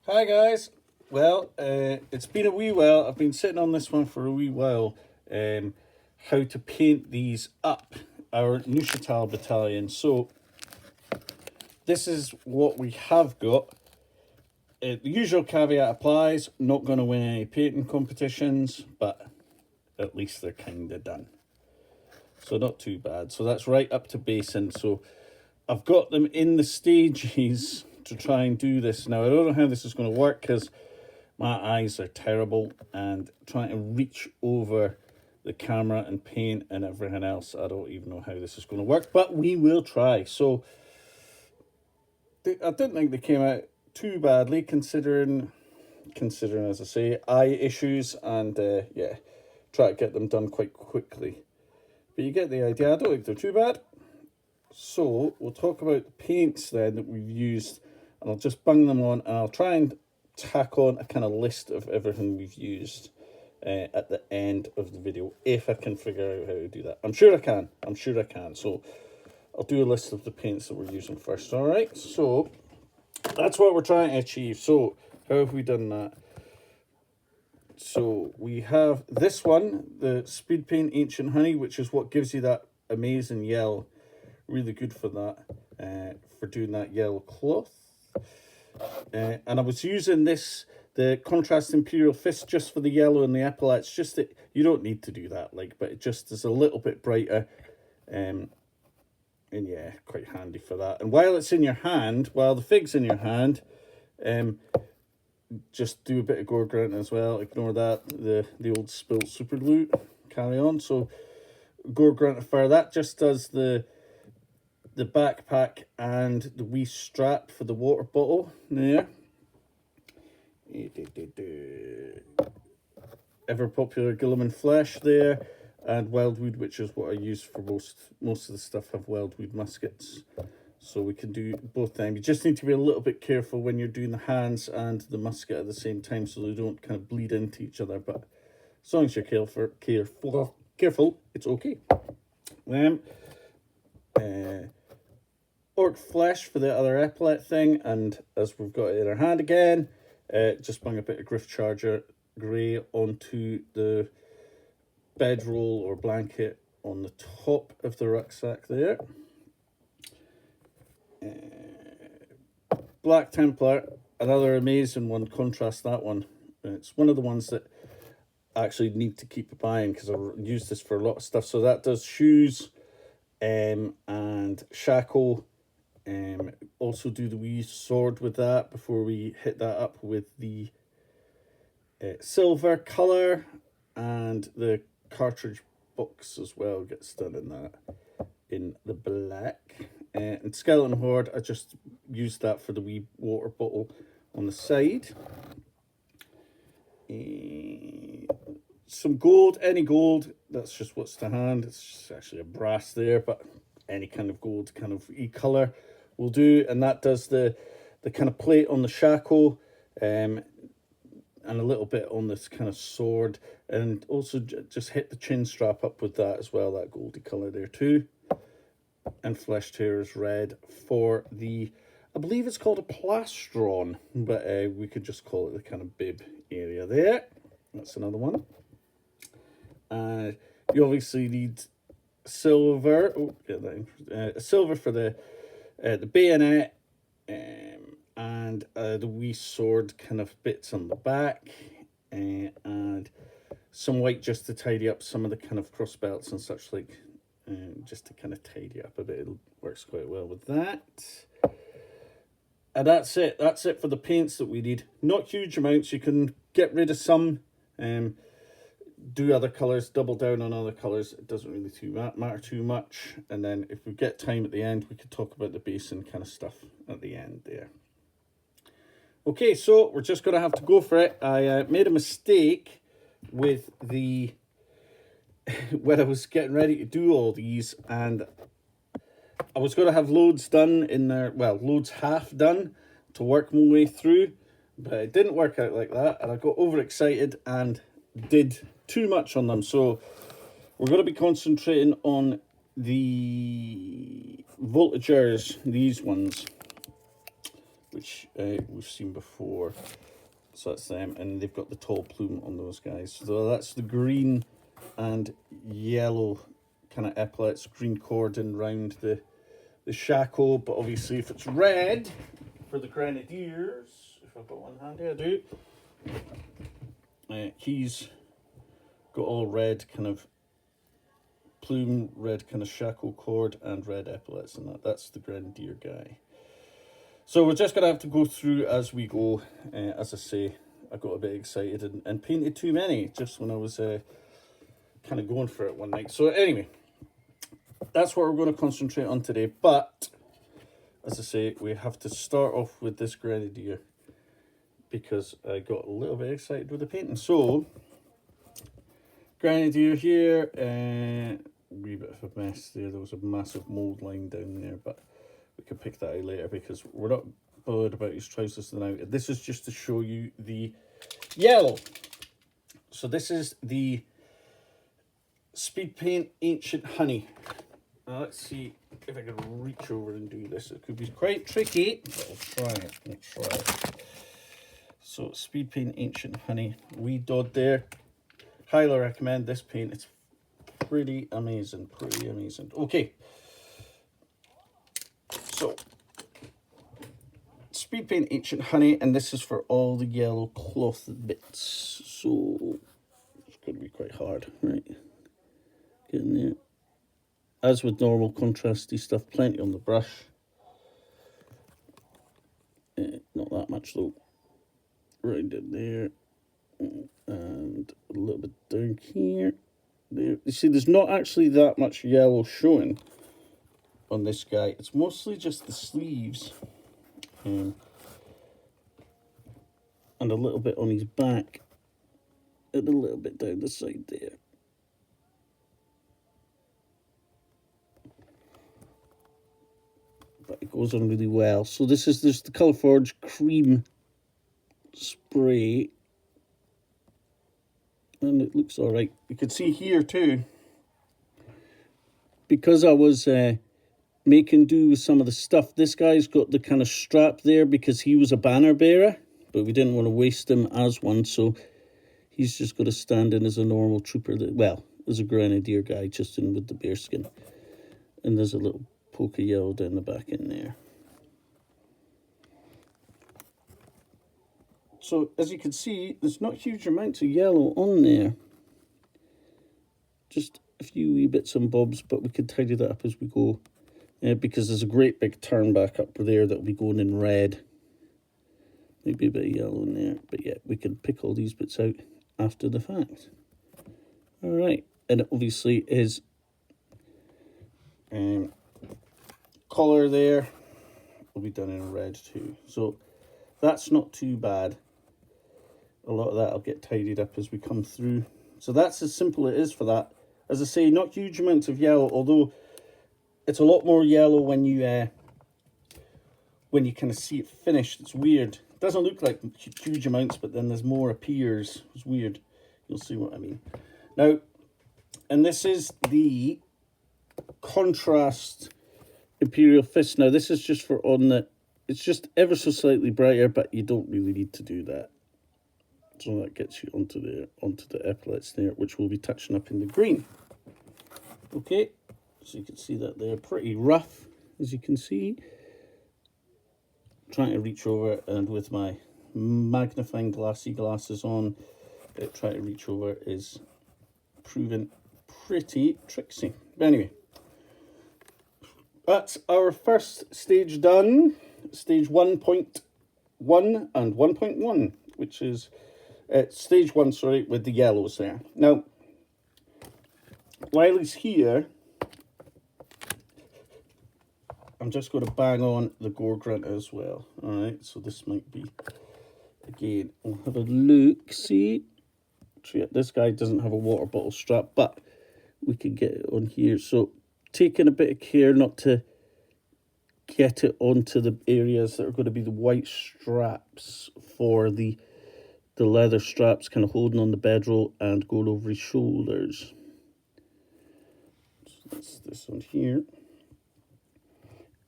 Hi guys. Well, it's been a wee while. I've been sitting on this one for a wee while. How to paint these up, our Neufchâtel battalion. So this is what we have got. The usual caveat applies. Not going to win any painting competitions, but at least they're kind of done. So not too bad. So that's right up to basin. So I've got them in the stages to try and do this. Now I don't know how this is going to work because my eyes are terrible, and trying to reach over the camera and paint and everything else, I don't even know how this is going to work, but we will try. So I didn't think they came out too badly considering as I say, eye issues, and yeah, try to get them done quite quickly. But you get the idea. I don't think they're too bad. So we'll talk about the paints then that we've used, and I'll just bung them on, and I'll try and tack on a kind of list of everything we've used at the end of the video, if I can figure out how to do that. I'm sure I can. So I'll do a list of the paints that we're using first. All right, so that's what we're trying to achieve. So how have we done that? So we have this one, the Speed Paint Ancient Honey, which is what gives you that amazing yellow. Really good for that, for doing that yellow cloth. And I was using this, the Contrast Imperial Fist, just for the yellow and the epaulets. Just that you don't need to do that, like, but it just is a little bit brighter, and yeah, quite handy for that. And while it's in your hand, while the fig's in your hand, just do a bit of gore grunting as well. Ignore that, the old spilt super glue. Carry on. So gore grunt for that just does the backpack and the wee strap for the water bottle there. Ever popular Gilliman Flesh there, and Wildwood, which is what I use for most of the stuff. Have Wildwood muskets, so we can do both them. You just need to be a little bit careful when you're doing the hands and the musket at the same time, so they don't kind of bleed into each other. But as long as you're careful, it's okay. Orc Flesh for the other epaulet thing, and as we've got it in our hand again, just bung a bit of Griff Charger grey onto the bedroll or blanket on the top of the rucksack there. Black Templar, another amazing one. Contrast that one. It's one of the ones that I actually need to keep buying because I use this for a lot of stuff. So that does shoes, and shackle. Also do the wee sword with that before we hit that up with the silver colour, and the cartridge box as well gets done in that, in the black. And Skeleton Horde, I just used that for the wee water bottle on the side. Some gold, any gold, that's just what's to hand. It's just actually a brass there, but any kind of gold, kind of e-colour will do. And that does the kind of plate on the shackle, and a little bit on this kind of sword, and also just hit the chin strap up with that as well, that goldy colour there too. And Flesh Tearers red for the, I believe it's called a plastron, but we could just call it the kind of bib area there. That's another one. You obviously need silver. Oh, get that. Silver for the bayonet, and the wee sword kind of bits on the back, and some white just to tidy up some of the kind of cross belts and such, like, just to kind of tidy up a bit. It works quite well with that. And that's it for the paints that we need. Not huge amounts. You can get rid of some, do other colours, double down on other colours. It doesn't really matter too much. And then if we get time at the end, we could talk about the basin kind of stuff at the end there. Okay, so we're just going to have to go for it. I made a mistake with the when I was getting ready to do all these, and I was going to have loads done in there, well, loads half done to work my way through, but it didn't work out like that, and I got overexcited and did too much on them. So we're going to be concentrating on the voltigeurs, these ones. which we've seen before. So that's them, and they've got the tall plume on those guys. So that's the green and yellow kind of epaulets, green cordon round the shackle. But obviously, if it's red for the grenadiers, if I've got one hand here, I do. He's got all red kind of plume, red kind of shackle cord, and red epaulets, and that's the grenadier guy. So we're just going to have to go through as we go. As I say, I got a bit excited and painted too many just when I was kind of going for it one night. So anyway, that's what we're going to concentrate on today. But as I say, we have to start off with this grenadier because I got a little bit excited with the painting. So grenadier here, a wee bit of a mess there. There was a massive mould line down there, but we can pick that out later because we're not bothered about his trousers now. This is just to show you the yellow. So this is the Speed Paint Ancient Honey. Now let's see if I can reach over and do this. It could be quite tricky, but I'll try it. Let's try it. So Speed Paint Ancient Honey, wee dot there. Highly recommend this paint. It's pretty amazing, pretty amazing. Okay. So, Speed Paint Ancient Honey, and this is for all the yellow cloth bits. So, it's going to be quite hard, right? Getting there. As with normal contrasty stuff, plenty on the brush. Not that much though. Right in there. And a little bit down here. There. You see, there's not actually that much yellow showing on this guy. It's mostly just the sleeves and a little bit on his back and a little bit down the side there. But it goes on really well. So this is the Colourforge cream spray, and it looks all right. You can see here too, because I was making do with some of the stuff, this guy's got the kind of strap there because he was a banner bearer, but we didn't want to waste him as one, so he's just got to stand in as a normal trooper, well, as a grenadier guy, just in with the bearskin. And there's a little poke of yellow down the back in there. So as you can see, there's not huge amounts of yellow on there, just a few wee bits and bobs, but we can tidy that up as we go. Because there's a great big turn back up there that'll be going in red. Maybe a bit of yellow in there. But yeah, we can pick all these bits out after the fact. Alright, and it obviously is collar there. Will be done in red too. So that's not too bad. A lot of that will get tidied up as we come through. So that's as simple it is for that. As I say, not huge amounts of yellow, although it's a lot more yellow when you kind of see it finished. It's weird. It doesn't look like huge amounts, but then there's more appears. It's weird. You'll see what I mean. Now, and this is the contrast Imperial Fist. Now, this is just for on the... It's just ever so slightly brighter, but you don't really need to do that. So that gets you onto the epaulets there, which we'll be touching up in the green. Okay. So you can see that they're pretty rough, as you can see. Trying to reach over, and with my magnifying glassy glasses on, trying to reach over is proving pretty tricksy. But anyway, that's our first stage done. Stage 1.1 and 1.1, which is stage 1, sorry, with the yellows there. Now, while he's here, I'm just going to bang on the gore grunt as well. Alright, so this might be, again, we'll have a look, see. This guy doesn't have a water bottle strap, but we can get it on here. So taking a bit of care not to get it onto the areas that are going to be the white straps for the leather straps, kind of holding on the bedroll and going over his shoulders. So that's this one here.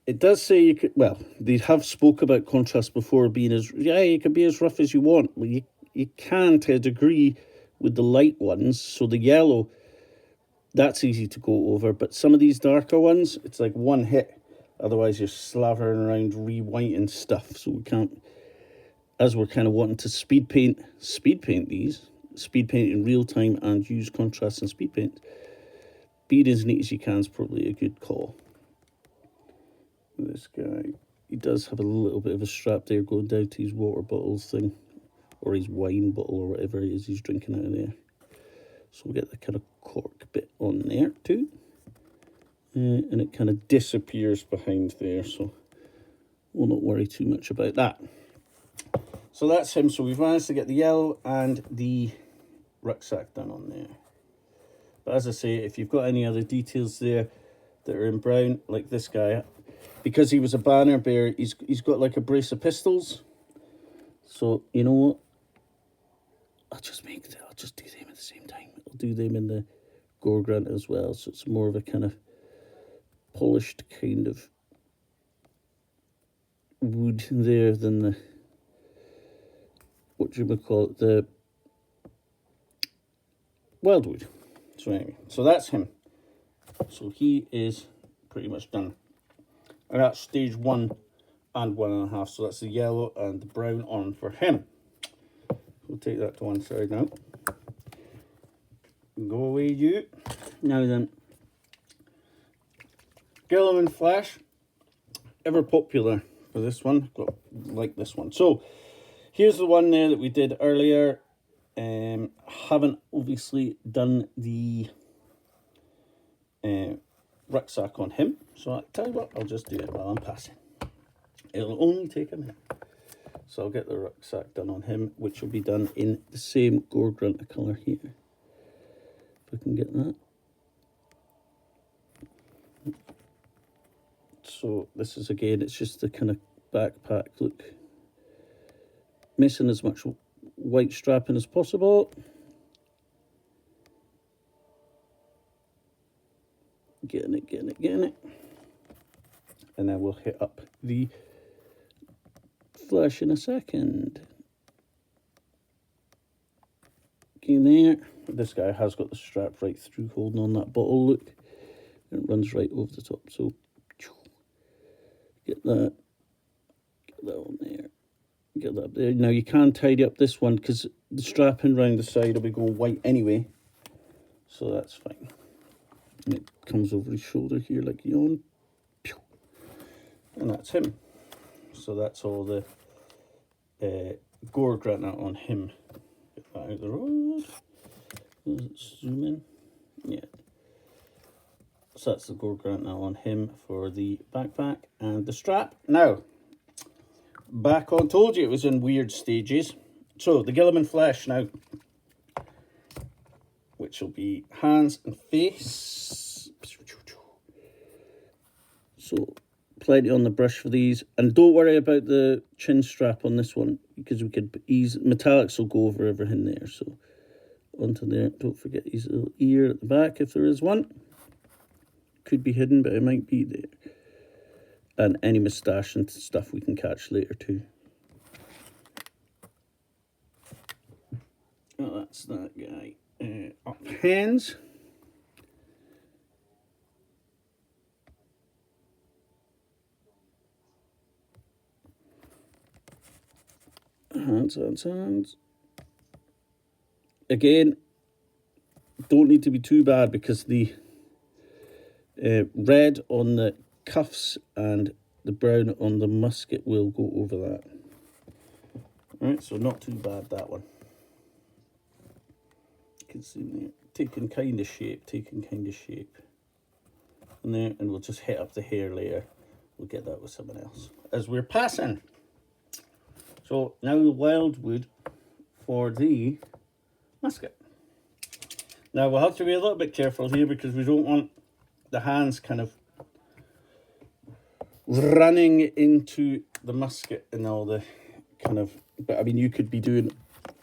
it does say you could, well, they have spoke about contrast before being as, yeah, you can be as rough as you want. Well, you can to a degree with the light ones. So the yellow, that's easy to go over. But some of these darker ones, it's like one hit. Otherwise, you're slavering around rewhiting stuff. So we can't, as we're kind of wanting to speed paint these, speed paint in real time and use contrast and speed paint, being as neat as you can is probably a good call. This guy, he does have a little bit of a strap there going down to his water bottle thing, or his wine bottle, or whatever it is he's drinking out of there. So we'll get the kind of cork bit on there too. And it kind of disappears behind there, so we'll not worry too much about that. So that's him. So we've managed to get the yellow and the rucksack done on there. But as I say, if you've got any other details there that are in brown, like this guy, because he was a banner bearer, he's got like a brace of pistols. So you know what? I'll just do them at the same time. I'll do them in the gore grunt as well. So it's more of a kind of polished kind of wood there than the, what do you call it, the wildwood. So anyway, so that's him. So he is pretty much done. And that's stage 1 and 1.5. So that's the yellow and the brown on for him. We'll take that to one side now. Go away, you. Now then, Gilliman Flash, ever popular for this one. Got like this one. So here's the one there that we did earlier. Haven't obviously done the rucksack on him, so I'll tell you what, I'll just do it while I'm passing. It'll only take a minute. So I'll get the rucksack done on him, which will be done in the same gore grunt colour here. If I can get that. So this is, again, it's just the kind of backpack look. Missing as much white strapping as possible. Getting it. And then we'll hit up the flash in a second. Okay, there. This guy has got the strap right through, holding on that bottle, look. It runs right over the top, so get that on there. Get that up there. Now you can tidy up this one because the strapping around the side will be going white anyway. So that's fine. And it comes over his shoulder here like yawn. And that's him. So that's all the gore grunt on him. Get that out the road. Zoom in. Yeah. So that's the gore grunt now on him for the backpack and the strap. Now, back on, told you it was in weird stages. So the Gilliman Flesh now, which will be hands and face. So plenty on the brush for these, and don't worry about the chin strap on this one because we could ease, metallics will go over everything there. So onto there. Don't forget his little ear at the back if there is one. Could be hidden, but it might be there. And any moustache and stuff we can catch later too. Oh, that's that guy. Up hands. Hands. Again, don't need to be too bad because the red on the cuffs and the brown on the musket will go over that. Alright, so not too bad, that one. You can see there, taking kind of shape. And there, and we'll just hit up the hair later. We'll get that with someone else as we're passing. So now the wildwood for the musket. Now we'll have to be a little bit careful here because we don't want the hands kind of running into the musket and all the kind of, but I mean you could be doing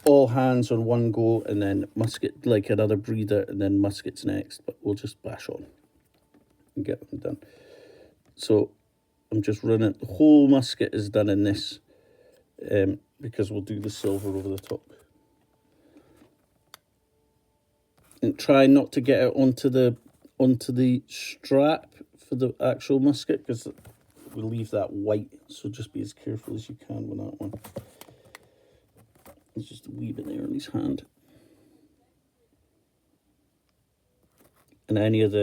all hands on one go and then musket like another breather and then muskets next, but we'll just bash on and get them done. So I'm just running, the whole musket is done in this, because we'll do the silver over the top. And try not to get it onto the strap for the actual musket, because we'll leave that white, so just be as careful as you can with that one. There's just a wee bit there on his hand. And any of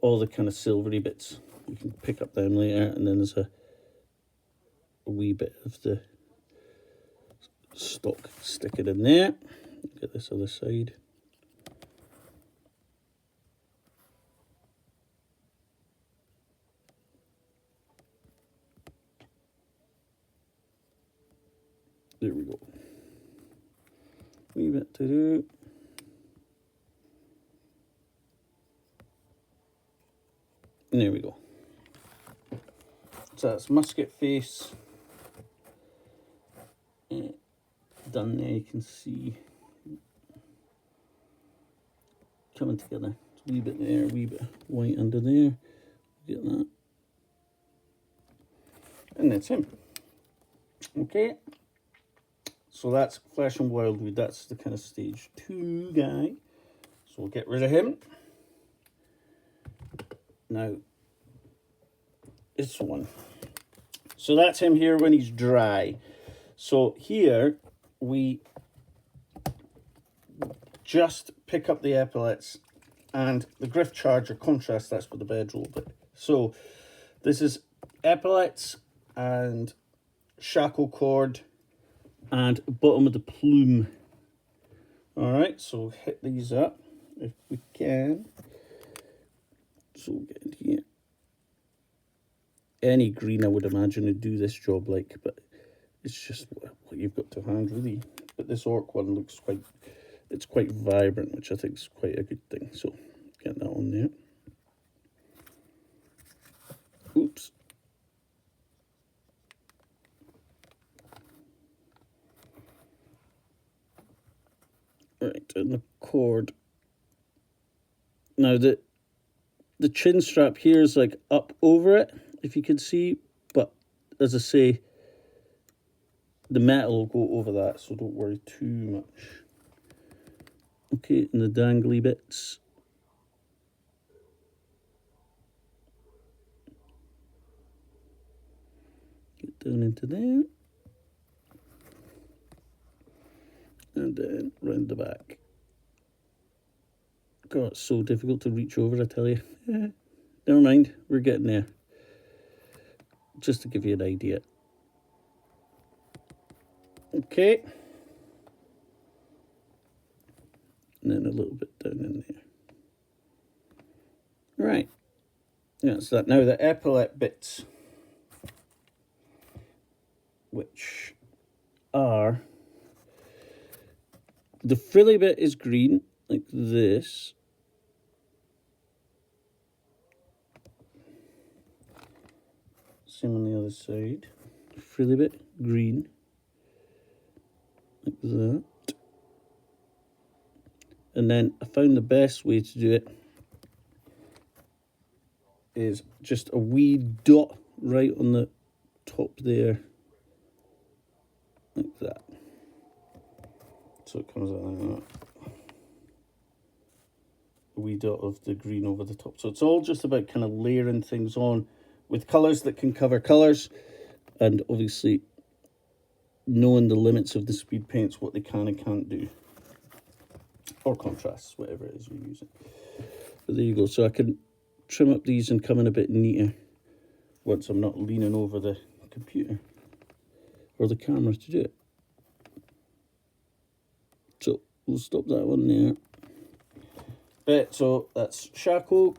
all the kind of silvery bits, you can pick up them later, and then there's a wee bit of the stock sticking in there. Get this other side. There we go. Wee bit to do. And there we go. So that's musket face. Done there, you can see coming together. It's a wee bit there, a wee bit white under there. Get that. And that's him. Okay. So that's Flesh and Wildwood. That's the kind of stage 2 guy. So we'll get rid of him. Now, this one. So that's him here when he's dry. So here we just pick up the epaulets and the Griff Charger contrast. That's for the bedroll bit. So this is epaulets and shackle cord and bottom of the plume. All right, so hit these up if we can. So we'll get in here. Any green, I would imagine, would do this job, like, but it's just what you've got to hand, really. But this orc one looks it's quite vibrant, which I think is quite a good thing. So get that on there. Oops. Right, and the cord. Now the chin strap here is like up over it, if you can see, but as I say, the metal will go over that, so don't worry too much. Okay, and the dangly bits. Get down into there. And then round the back. God, it's so difficult to reach over, I tell you. Never mind, we're getting there. Just to give you an idea. Okay. And then a little bit down in there. Right. That's that. Now the epaulet bits, which are, the frilly bit is green, like this. Same on the other side. Frilly bit, green. Like that. And then I found the best way to do it is just a wee dot right on the top there. Like that. So it comes out like that. A wee dot of the green over the top. So it's all just about kind of layering things on with colours that can cover colours, and obviously knowing the limits of the speed paints, what they can and can't do. Or contrasts, whatever it is you're using. But there you go. So I can trim up these and come in a bit neater once I'm not leaning over the computer or the camera to do it. So we'll stop that one there. But so that's shackle,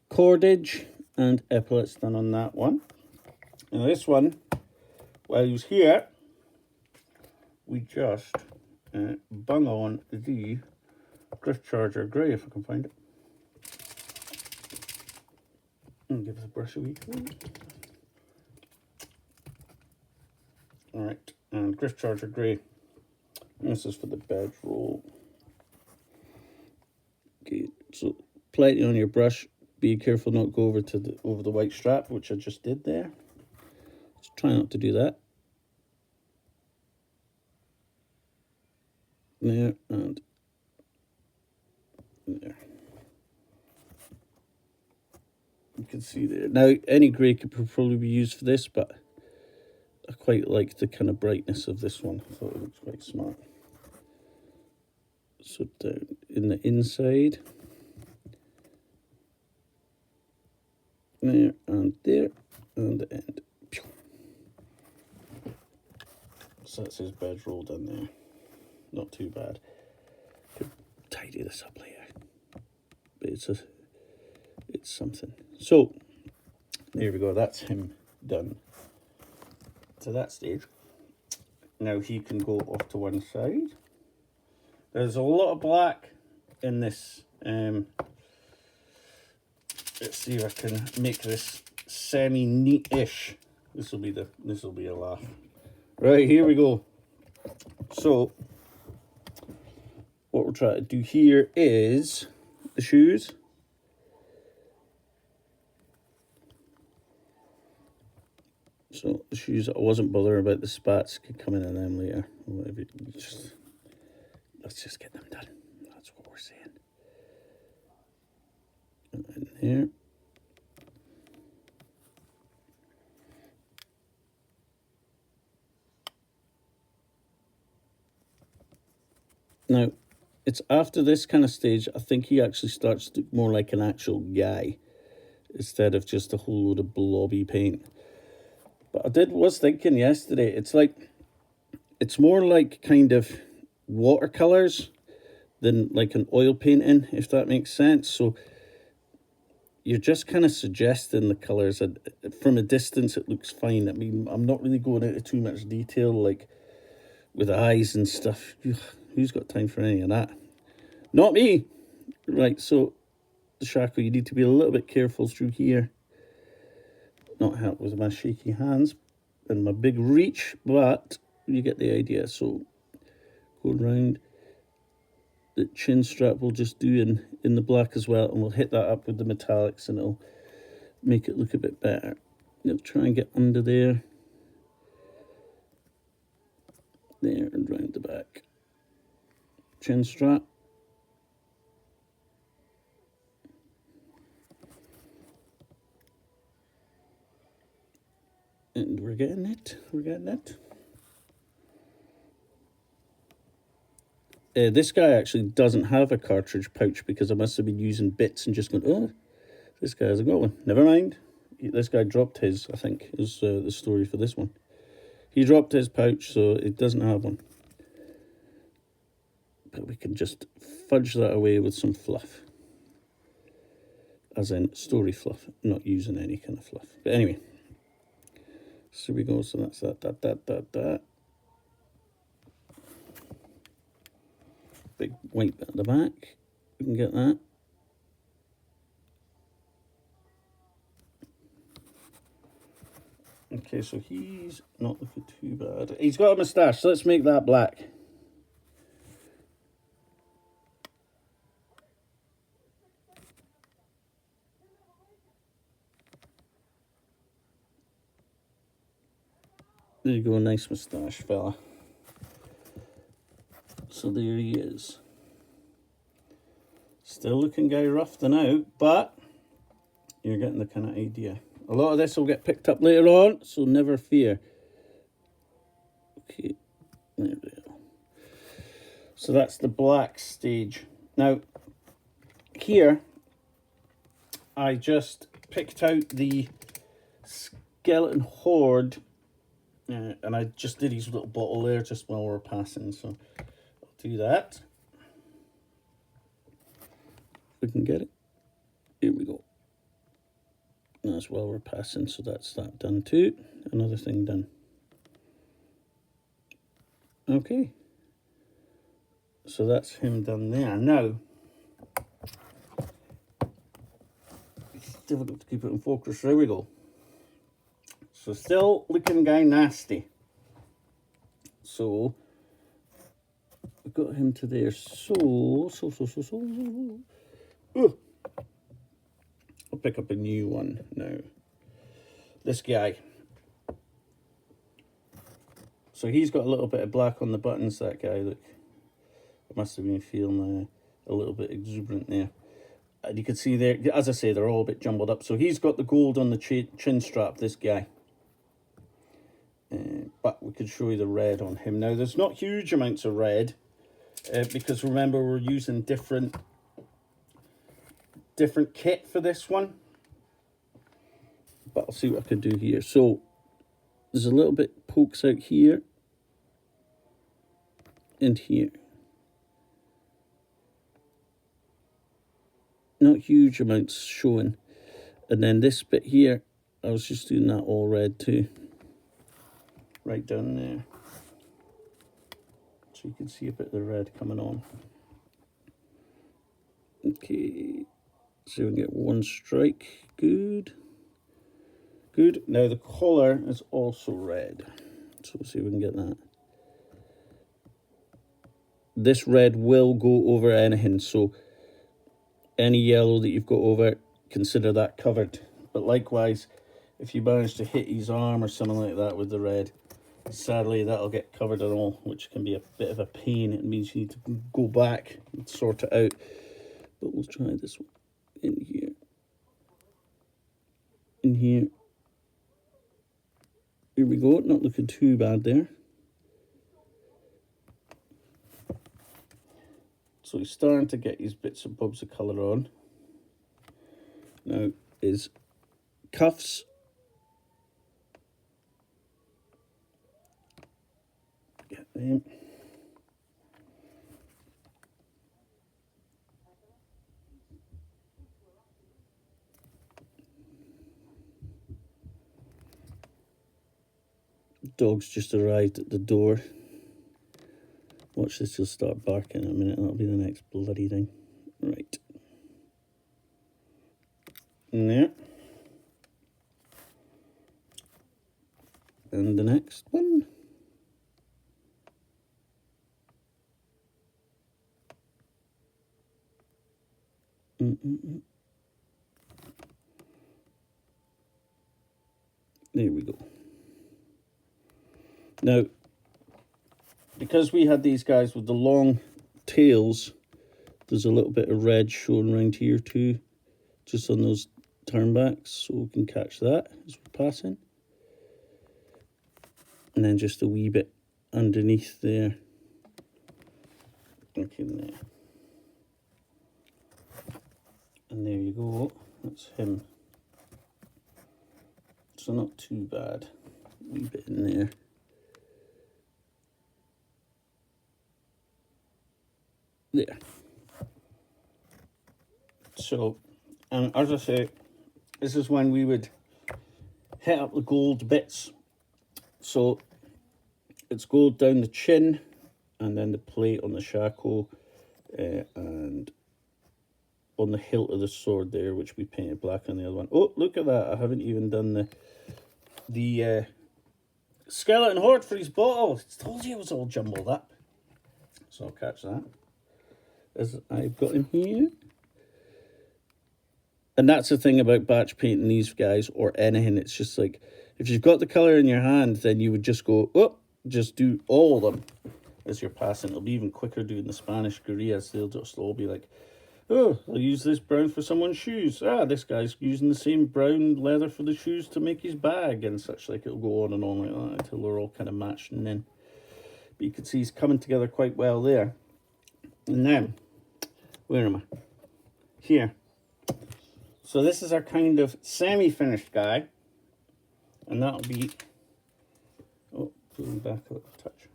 cordage, and epaulets done on that one. Now this one, while he's here, we just bung on the Griff Charger Grey, if I can find it. And give the brush a wee clean. Alright, and Griff Charger Grey. And this is for the bedroll. Okay, so plenty on your brush. be careful not to go over to over the white strap, which I just did there. Just try not to do that. There and there. You can see there. Now, any grey could probably be used for this, but I quite like the kind of brightness of this one. I thought it looks quite smart. So down in the inside. There and there and the end. So that's his bed rolled in there. Not too bad. Could tidy this up later. But it's something. So there we go, that's him done to that stage. Now he can go off to one side. There's a lot of black in this. Let's see if I can make this semi-neat-ish. This will be a laugh. Right, here we go. So what we're trying to do here is the shoes. So the shoes, I wasn't bothering about the spats, could come in on them later. Whatever. Let's just get them done. That's what we're saying. And in there. Now, it's after this kind of stage, I think he actually starts to look more like an actual guy instead of just a whole load of blobby paint. But I was thinking yesterday, it's more like kind of watercolors than like an oil painting, if that makes sense. So you're just kind of suggesting the colors, and from a distance it looks fine. I mean, I'm not really going into too much detail, like with eyes and stuff. Who's got time for any of that? Not me. Right, so the shackle, you need to be a little bit careful through here. Not help with my shaky hands and my big reach, but you get the idea. So go around. The chin strap we'll just do in the black as well, and we'll hit that up with the metallics and it'll make it look a bit better. You'll try and get under there. There and round the back. Chin strap. And we're getting it. This guy actually doesn't have a cartridge pouch because I must have been using bits and just going, oh, this guy hasn't got one. Never mind. This guy dropped his, I think, is the story for this one. He dropped his pouch, so it doesn't have one. But we can just fudge that away with some fluff. As in story fluff, not using any kind of fluff. But anyway. So we go, so that's that. Big white bit at the back. We can get that. Okay, so he's not looking too bad. He's got a moustache, so let's make that black. There you go, nice moustache, fella. So there he is. Still looking guy roughed and out, but you're getting the kind of idea. A lot of this will get picked up later on, so never fear. Okay, there we go. So that's the black stage. Now, here, I just picked out the skeleton horde, and I just did his little bottle there just while we're passing, so I'll do that. If we can get it. Here we go. That's while we're passing, so that's that done too. Another thing done. Okay. So that's him done there. Now, it's difficult to keep it in focus. There we go. So still looking guy nasty. So we got him to there. So. I'll pick up a new one now. This guy. So he's got a little bit of black on the buttons, that guy. Look, it must have been feeling a little bit exuberant there. And you can see there, as I say, they're all a bit jumbled up. So he's got the gold on the chin strap, this guy. But we could show you the red on him. Now, there's not huge amounts of red, because remember, we're using different kit for this one. But I'll see what I can do here. So there's a little bit pokes out here and here. Not huge amounts showing. And then this bit here, I was just doing that all red too. Right down there. So you can see a bit of the red coming on. Okay. So we can get one strike. Good. Good. Now the collar is also red. So we'll see if we can get that. This red will go over anything. So any yellow that you've got over, consider that covered. But likewise, if you manage to hit his arm or something like that with the red, sadly that'll get covered and all, which can be a bit of a pain. It means you need to go back and sort it out. But we'll try this one in here. In here. Here we go, not looking too bad there. So he's starting to get his bits and bobs of colour on. Now his cuffs. Get them. Dog's just arrived at the door. Watch this, he'll start barking in a minute. That'll be the next bloody thing. Right. There. And the next one. There we go. Now, because we had these guys with the long tails, there's a little bit of red showing around here too, just on those turnbacks, so we can catch that as we're passing. And then just a wee bit underneath there. Look in there. And there you go, that's him. So not too bad, a wee bit in there. There. So, and as I say, this is when we would hit up the gold bits. So it's gold down the chin, and then the plate on the shackle, and on the hilt of the sword there, which we painted black on the other one. Oh, look at that! I haven't even done the skeleton horde for his bottle. I told you it was all jumbled up. So I'll catch that. As I've got him here. And that's the thing about batch painting these guys or anything. It's just like, if you've got the colour in your hand, then you would just go, oh, just do all of them as you're passing. It'll be even quicker doing the Spanish guerrillas. They'll just all be like, oh, I'll use this brown for someone's shoes. Ah, this guy's using the same brown leather for the shoes to make his bag and such. Like, it'll go on and on like that until they're all kind of matched and in. But you can see he's coming together quite well there. And then, where am I? Here. So this is our kind of semi-finished guy. And that'll be... Oh, pulling back a little touch.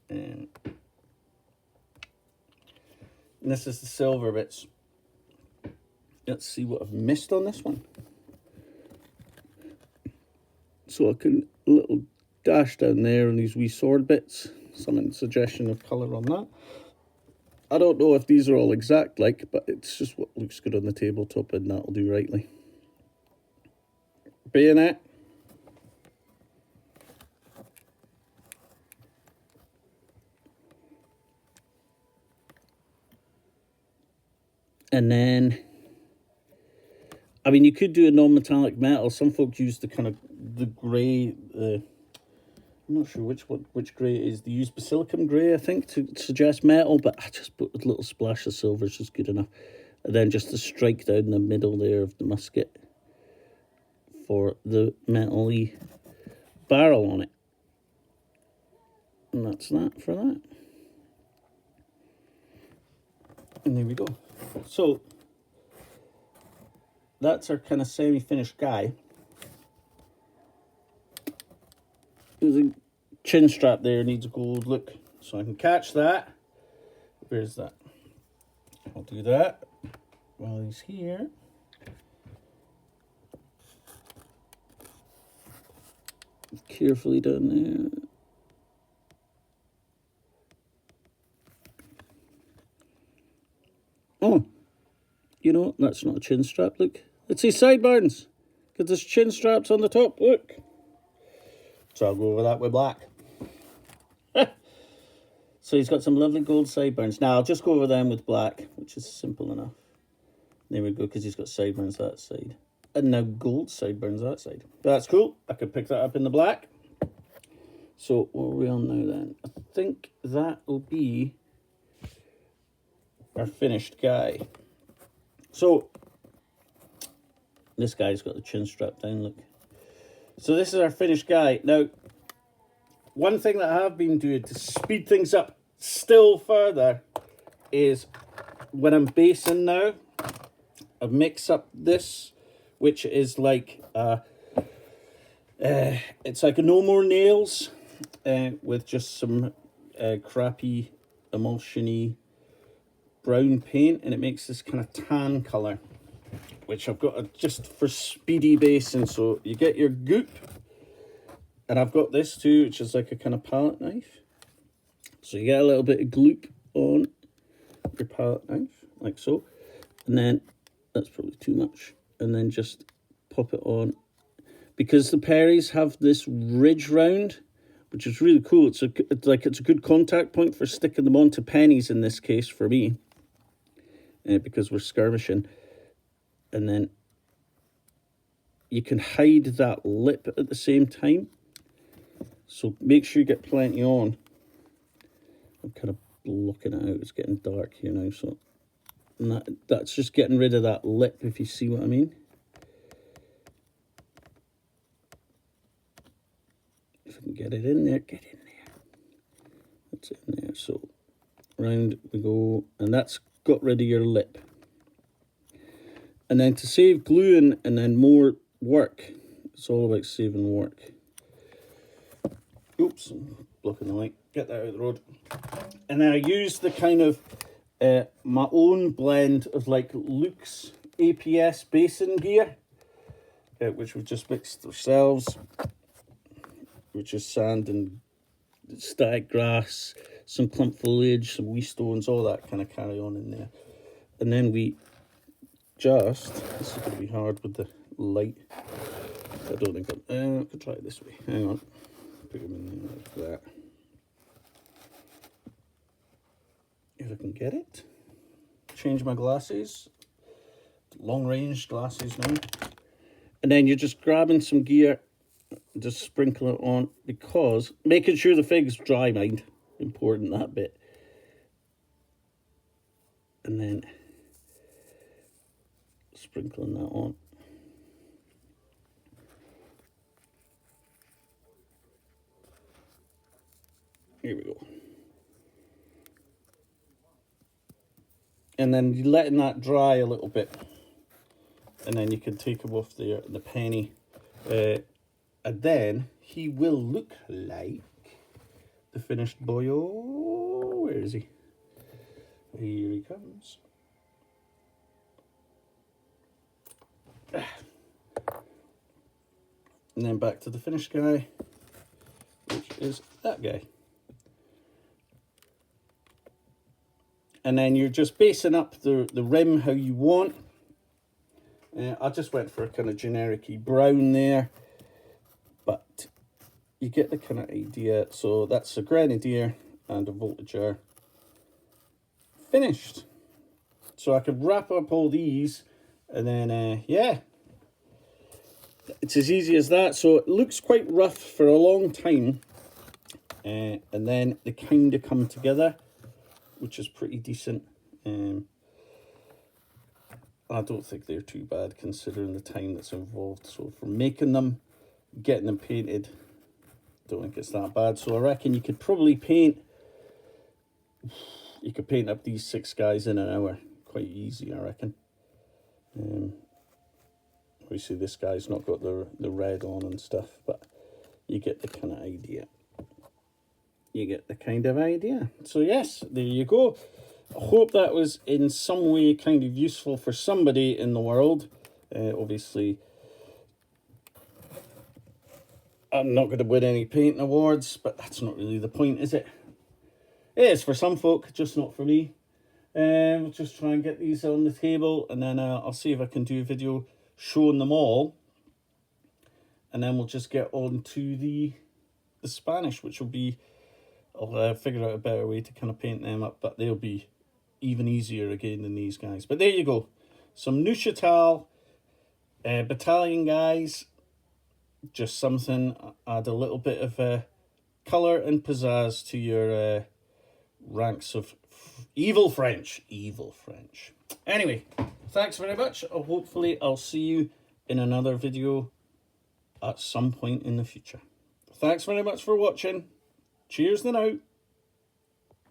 And this is the silver bits. Let's see what I've missed on this one. So I can... A little dash down there on these wee sword bits. Some suggestion of colour on that. I don't know if these are all exact, like, but it's just what looks good on the tabletop, and that'll do rightly. Bayonet. And then I mean, you could do a non-metallic metal. Some folks use the kind of the grey. I'm not sure which grey it is. They use basilicum grey, I think, to suggest metal. But I just put a little splash of silver is just good enough. And then just a strike down the middle there of the musket for the metal-y barrel on it. And that's that for that. And there we go. So that's our kind of semi-finished guy. There's a chin strap there, needs a gold look. So I can catch that. Where's that? I'll do that while he's here. Carefully down there. Oh, you know, that's not a chin strap, look. It's his sideburns, because there's chin straps on the top, look. So I'll go over that with black. So he's got some lovely gold sideburns. Now I'll just go over them with black, which is simple enough. There we go, because he's got sideburns that side. And now gold sideburns that side. But that's cool. I could pick that up in the black. So what are we on now then? I think that will be our finished guy. So this guy's got the chin strap down, look. So this is our finished guy. Now, one thing that I have been doing to speed things up still further is when I'm basing now, I mix up this, which is like it's like a no more nails with just some crappy emulsiony brown paint, and it makes this kind of tan color, which I've got just for speedy basing. So you get your goop, and I've got this too, which is like a kind of palette knife. So you get a little bit of gloop on your palette knife, like so, and then that's probably too much, and then just pop it on. Because the Perrys have this ridge round, which is really cool. It's a good contact point for sticking them onto pennies in this case for me, because we're skirmishing. And then you can hide that lip at the same time. So make sure you get plenty on. I'm kind of blocking it out. It's getting dark here now, so and that's just getting rid of that lip, if you see what I mean. If I can get it in there, get in there. That's in there. So round we go, and that's got rid of your lip. And then to save gluing and then more work, it's all about saving work. Oops, I'm blocking the light. Get that out of the road. And then I use the kind of my own blend of like Luke's APS basing gear, which we've just mixed ourselves, which is sand and static grass, some clump foliage, some wee stones, all that kind of carry on in there. And then we just, this is going to be hard with the light. I don't think I could try it this way. Hang on. Put them in there like that. If I can get it. Change my glasses. Long range glasses now. And then you're just grabbing some gear, just sprinkle it on, because making sure the fig's dry, mind. Important, that bit. And then sprinkling that on. Here we go. And then you're letting that dry a little bit. And then you can take him off the penny. And then he will look like the finished boy. Oh, where is he? Here he comes. And then back to the finished guy, which is that guy. And then you're just basing up the rim how you want. I just went for a kind of generic-y brown there, but you get the kind of idea. So that's a grenadier and a voltigeur finished. So I could wrap up all these, and then yeah, It's as easy as that. So it looks quite rough for a long time, and then they kind of come together, which is pretty decent. I don't think they're too bad considering the time that's involved. So for making them, getting them painted, don't think it's that bad. So I reckon you could probably paint, you could paint up these 6 guys in an hour. Quite easy, I reckon. Obviously this guy's not got the red on and stuff, but you get the kind of idea. You get the kind of idea. So yes, there you go. I hope that was in some way kind of useful for somebody in the world. Obviously, I'm not going to win any painting awards, but that's not really the point, is it? It is for some folk, just not for me. We'll just try and get these on the table, and then I'll see if I can do a video showing them all. And then we'll just get on to the Spanish, which will be, I'll figure out a better way to kind of paint them up, but they'll be even easier again than these guys. But there you go. Some Neufchâtel battalion guys. Just something, add a little bit of colour and pizzazz to your ranks of evil French. Evil French. Anyway, thanks very much. Hopefully I'll see you in another video at some point in the future. Thanks very much for watching. Cheers then out.